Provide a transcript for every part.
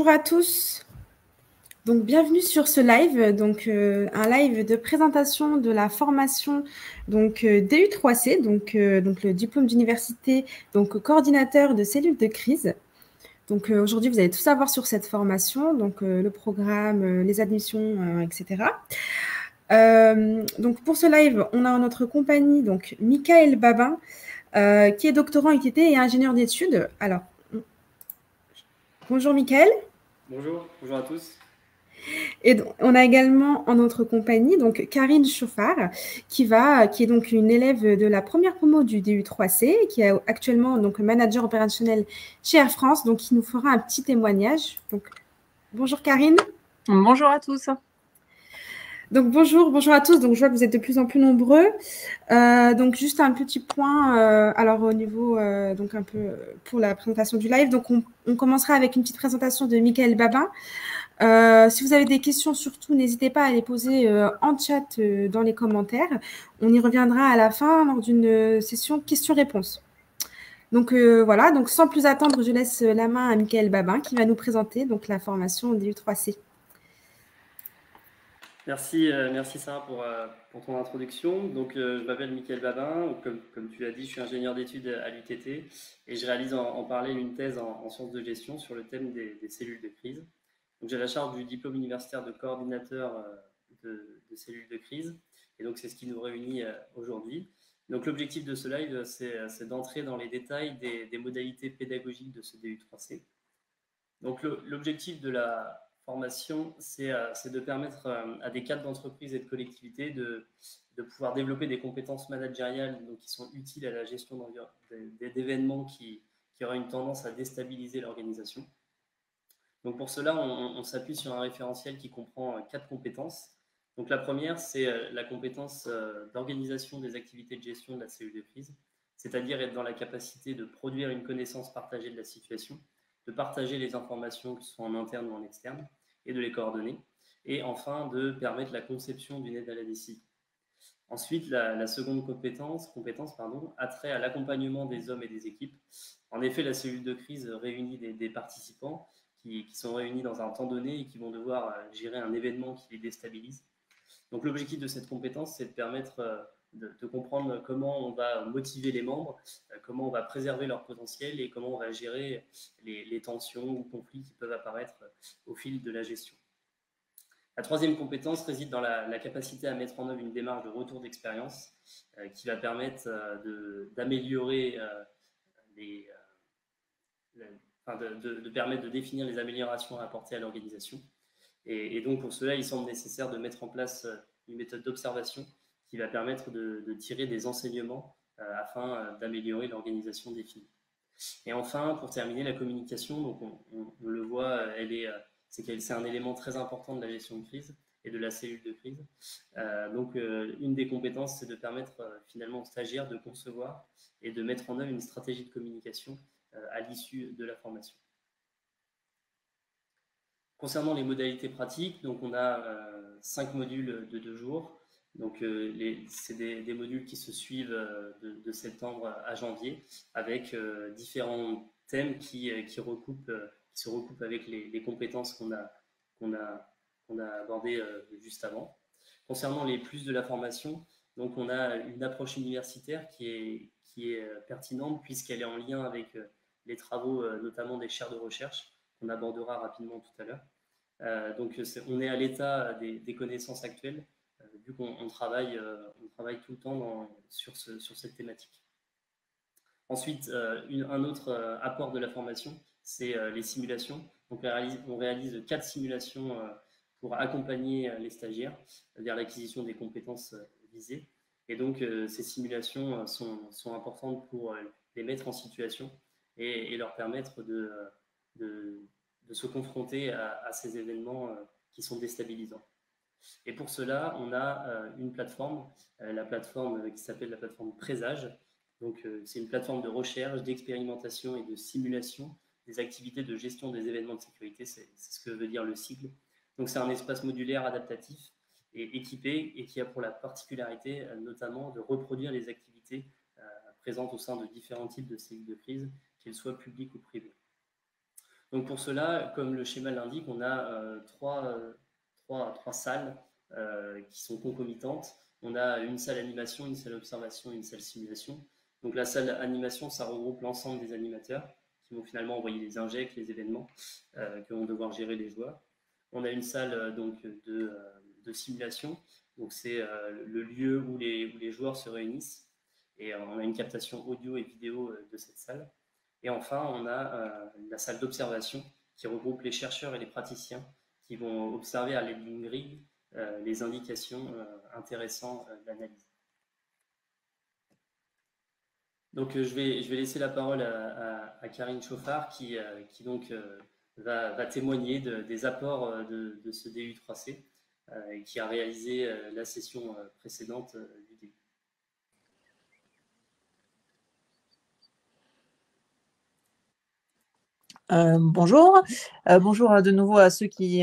bonjour à tous. Donc, bienvenue sur ce live, un live de présentation de la formation DU3C, donc le diplôme d'université, donc coordinateur de cellules de crise. Donc aujourd'hui, vous allez tout savoir sur cette formation, le programme, les admissions, etc. Donc pour ce live, on a en notre compagnie donc Michael Babin, qui est doctorant ITT et ingénieur d'études. Alors, bonjour Michael. Bonjour à tous. Et on a également en notre compagnie donc Karine Chauffard, qui est donc une élève de la première promo du DU3C, qui est actuellement donc manager opérationnel chez Air France, donc qui nous fera un petit témoignage. Donc, bonjour Karine. Bonjour à tous. Donc bonjour à tous. Donc je vois que vous êtes de plus en plus nombreux. Donc juste un petit point. Alors au niveau donc un peu pour la présentation du live. Donc on commencera avec une petite présentation de Michael Babin. Si vous avez des questions, surtout, n'hésitez pas à les poser en chat dans les commentaires. On y reviendra à la fin lors d'une session questions-réponses. Donc voilà, donc sans plus attendre, je laisse la main à Michael Babin qui va nous présenter donc la formation DU3C. Merci Sarah pour ton introduction. Donc je m'appelle Michael Babin, comme tu l'as dit, je suis ingénieur d'études à l'UTT et je réalise en parallèle une thèse en sciences de gestion sur le thème des cellules de crise. Donc j'ai la charge du diplôme universitaire de coordinateur de cellules de crise et donc c'est ce qui nous réunit aujourd'hui. Donc l'objectif de ce live, c'est d'entrer dans les détails des modalités pédagogiques de ce DU3C. Donc l'objectif de la formation, c'est de permettre à des cadres d'entreprise et de collectivités de pouvoir développer des compétences managériales donc, qui sont utiles à la gestion d'événements qui auraient une tendance à déstabiliser l'organisation. Donc pour cela, on s'appuie sur un référentiel qui comprend 4 compétences. Donc la première, c'est la compétence d'organisation des activités de gestion de la cellule de crise, c'est-à-dire être dans la capacité de produire une connaissance partagée de la situation, de partager les informations, que ce soit en interne ou en externe, et de les coordonner. Et enfin, de permettre la conception d'une aide à la décision. Ensuite, la seconde compétence a trait à l'accompagnement des hommes et des équipes. En effet, la cellule de crise réunit des participants qui sont réunis dans un temps donné et qui vont devoir gérer un événement qui les déstabilise. Donc l'objectif de cette compétence, c'est de permettre de comprendre comment on va motiver les membres, comment on va préserver leur potentiel et comment on va gérer les tensions ou conflits qui peuvent apparaître au fil de la gestion. La troisième compétence réside dans la capacité à mettre en œuvre une démarche de retour d'expérience qui va permettre d'améliorer de permettre de définir les améliorations à apporter à l'organisation. Et donc, pour cela, il semble nécessaire de mettre en place une méthode d'observation qui va permettre de tirer des enseignements afin d'améliorer l'organisation définie. Et enfin, pour terminer, la communication, donc on le voit, c'est un élément très important de la gestion de crise et de la cellule de crise. Une des compétences, c'est de permettre finalement aux stagiaires de concevoir et de mettre en œuvre une stratégie de communication à l'issue de la formation. Concernant les modalités pratiques, donc on a 5 modules de 2 jours. Donc c'est des modules qui se suivent de septembre à janvier avec différents thèmes qui se recoupent avec les compétences qu'on a abordées juste avant. Concernant les plus de la formation, donc on a une approche universitaire qui est pertinente puisqu'elle est en lien avec les travaux notamment des chaires de recherche qu'on abordera rapidement tout à l'heure. Donc on est à l'état des connaissances actuelles vu qu'on travaille tout le temps sur cette thématique. Ensuite, un autre apport de la formation, c'est les simulations. Donc on réalise 4 simulations pour accompagner les stagiaires vers l'acquisition des compétences visées. Et donc ces simulations sont importantes pour les mettre en situation et leur permettre de se confronter à ces événements qui sont déstabilisants. Et pour cela, on a une plateforme, la plateforme qui s'appelle la plateforme Présage. Donc, c'est une plateforme de recherche, d'expérimentation et de simulation des activités de gestion des événements de sécurité. C'est ce que veut dire le sigle. Donc, c'est un espace modulaire adaptatif et équipé et qui a pour la particularité notamment de reproduire les activités présentes au sein de différents types de cellules de crise, qu'elles soient publiques ou privées. Donc pour cela, comme le schéma l'indique, on a trois salles qui sont concomitantes. On a une salle animation, une salle observation et une salle simulation. Donc la salle animation, ça regroupe l'ensemble des animateurs qui vont finalement envoyer les injects, les événements que vont devoir gérer les joueurs. On a une salle de simulation, donc c'est le lieu où les joueurs se réunissent et on a une captation audio et vidéo de cette salle. Et enfin, on a la salle d'observation qui regroupe les chercheurs et les praticiens qui vont observer à l'aide d'une grille les indications intéressantes d'analyse. Donc je vais laisser la parole à Karine Chauffard qui donc va témoigner des apports de ce DU3C et qui a réalisé la session précédente du début. Bonjour, bonjour de nouveau à ceux qui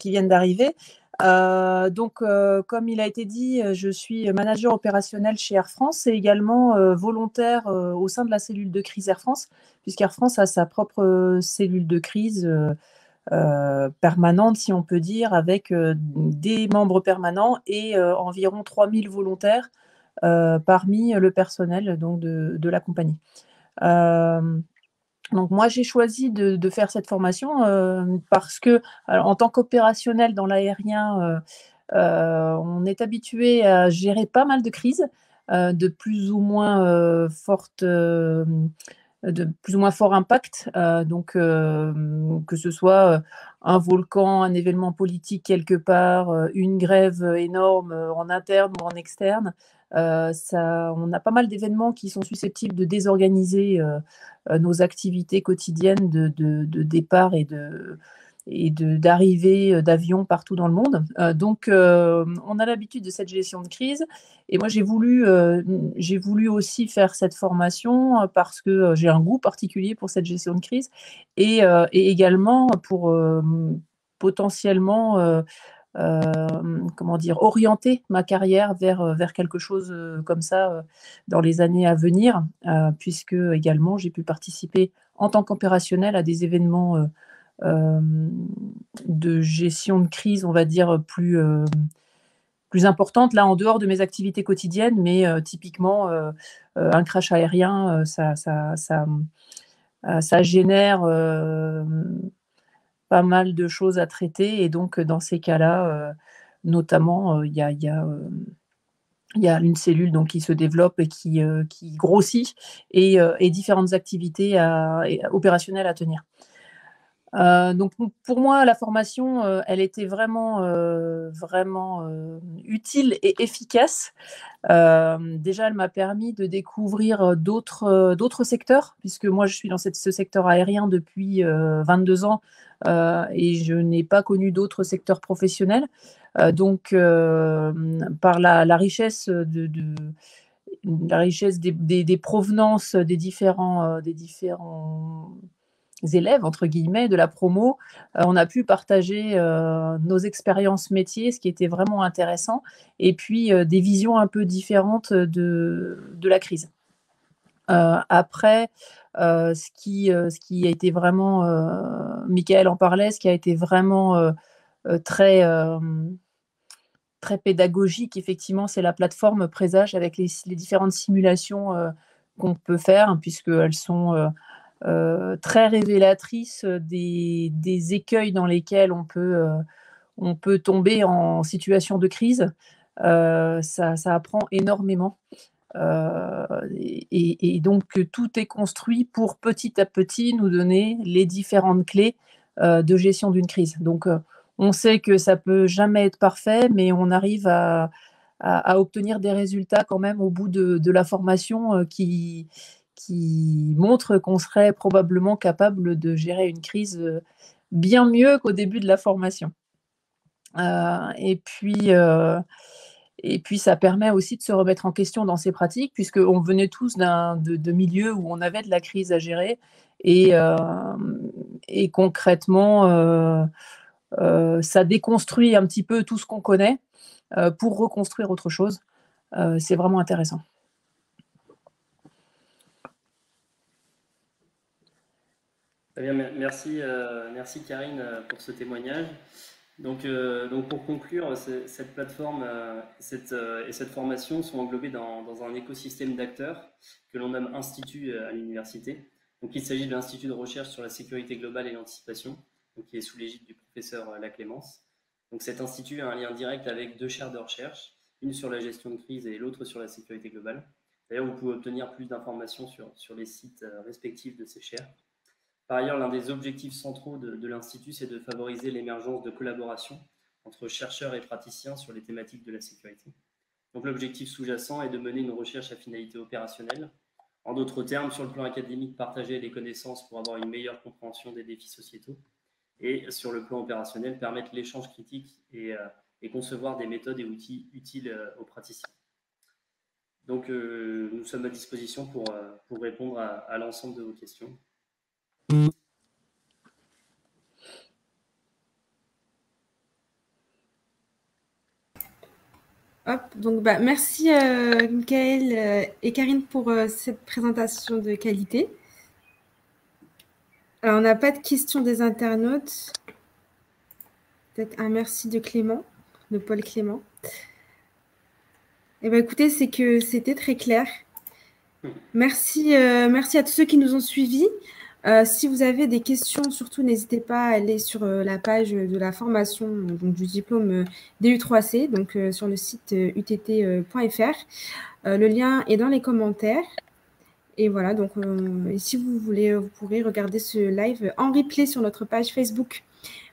viennent d'arriver. Comme il a été dit, je suis manager opérationnel chez Air France et également volontaire au sein de la cellule de crise Air France, puisqu'Air France a sa propre cellule de crise permanente, si on peut dire, avec des membres permanents et environ 3000 volontaires parmi le personnel donc, de la compagnie. Donc moi, j'ai choisi de faire cette formation parce que, alors, en tant qu'opérationnel dans l'aérien, on est habitué à gérer pas mal de crises de plus ou moins fortes, de plus ou moins fort impact. Que ce soit un volcan, un événement politique quelque part, une grève énorme en interne ou en externe. On a pas mal d'événements qui sont susceptibles de désorganiser nos activités quotidiennes de départ et d'arrivée d'avions partout dans le monde. On a l'habitude de cette gestion de crise. Et moi, j'ai voulu aussi faire cette formation parce que j'ai un goût particulier pour cette gestion de crise et également pour potentiellement orienter ma carrière vers quelque chose comme ça dans les années à venir, puisque également j'ai pu participer en tant qu'opérationnel à des événements de gestion de crise, on va dire, plus importante, là, en dehors de mes activités quotidiennes, mais typiquement, un crash aérien, ça génère pas mal de choses à traiter. Et donc, dans ces cas-là, notamment, il y a une cellule donc, qui se développe et qui grossit et différentes activités opérationnelles à tenir. Donc pour moi, la formation, elle était vraiment utile et efficace. Déjà, elle m'a permis de découvrir d'autres secteurs, puisque moi, je suis dans ce secteur aérien depuis 22 ans et je n'ai pas connu d'autres secteurs professionnels. Par la richesse la richesse des provenances des différents élèves, entre guillemets, de la promo, on a pu partager nos expériences métiers, ce qui était vraiment intéressant, et puis des visions un peu différentes de la crise. Après, ce qui a été vraiment, Michael en parlait, ce qui a été vraiment très pédagogique, effectivement, c'est la plateforme Présage avec les différentes simulations qu'on peut faire, puisqu'elles sont très révélatrice des écueils dans lesquels on peut tomber en situation de crise. Ça apprend énormément. Donc, tout est construit pour petit à petit nous donner les différentes clés de gestion d'une crise. Donc, on sait que ça ne peut jamais être parfait, mais on arrive à obtenir des résultats quand même au bout de la formation qui montre qu'on serait probablement capable de gérer une crise bien mieux qu'au début de la formation. Et puis, ça permet aussi de se remettre en question dans ses pratiques, puisqu'on venait tous de milieux où on avait de la crise à gérer. Et concrètement, ça déconstruit un petit peu tout ce qu'on connaît pour reconstruire autre chose. C'est vraiment intéressant. Très bien, merci, merci Karine pour ce témoignage. Donc pour conclure, cette plateforme et cette formation sont englobées dans un écosystème d'acteurs que l'on nomme Institut à l'université. Donc il s'agit de l'Institut de recherche sur la sécurité globale et l'anticipation, qui est sous l'égide du professeur Laclémence. Donc cet institut a un lien direct avec 2 chaires de recherche, une sur la gestion de crise et l'autre sur la sécurité globale. D'ailleurs, vous pouvez obtenir plus d'informations sur les sites respectifs de ces chaires. Par ailleurs, l'un des objectifs centraux de l'Institut, c'est de favoriser l'émergence de collaboration entre chercheurs et praticiens sur les thématiques de la sécurité. Donc l'objectif sous-jacent est de mener une recherche à finalité opérationnelle. En d'autres termes, sur le plan académique, partager les connaissances pour avoir une meilleure compréhension des défis sociétaux. Et sur le plan opérationnel, permettre l'échange critique et concevoir des méthodes et outils utiles aux praticiens. Donc nous sommes à disposition pour répondre à l'ensemble de vos questions. Hop, donc merci Mickaël et Karine pour cette présentation de qualité. Alors, on n'a pas de questions des internautes. Peut-être un merci de Clément, de Paul Clément. Eh bien, écoutez, c'est que c'était très clair. Merci à tous ceux qui nous ont suivis. Si vous avez des questions, surtout, n'hésitez pas à aller sur la page de la formation donc, du diplôme DU3C, donc sur le site utt.fr. Le lien est dans les commentaires. Et voilà, donc si vous voulez, vous pourrez regarder ce live en replay sur notre page Facebook.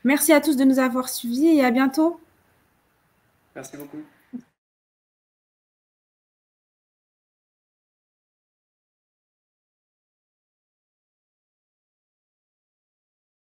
Merci à tous de nous avoir suivis et à bientôt. Merci beaucoup.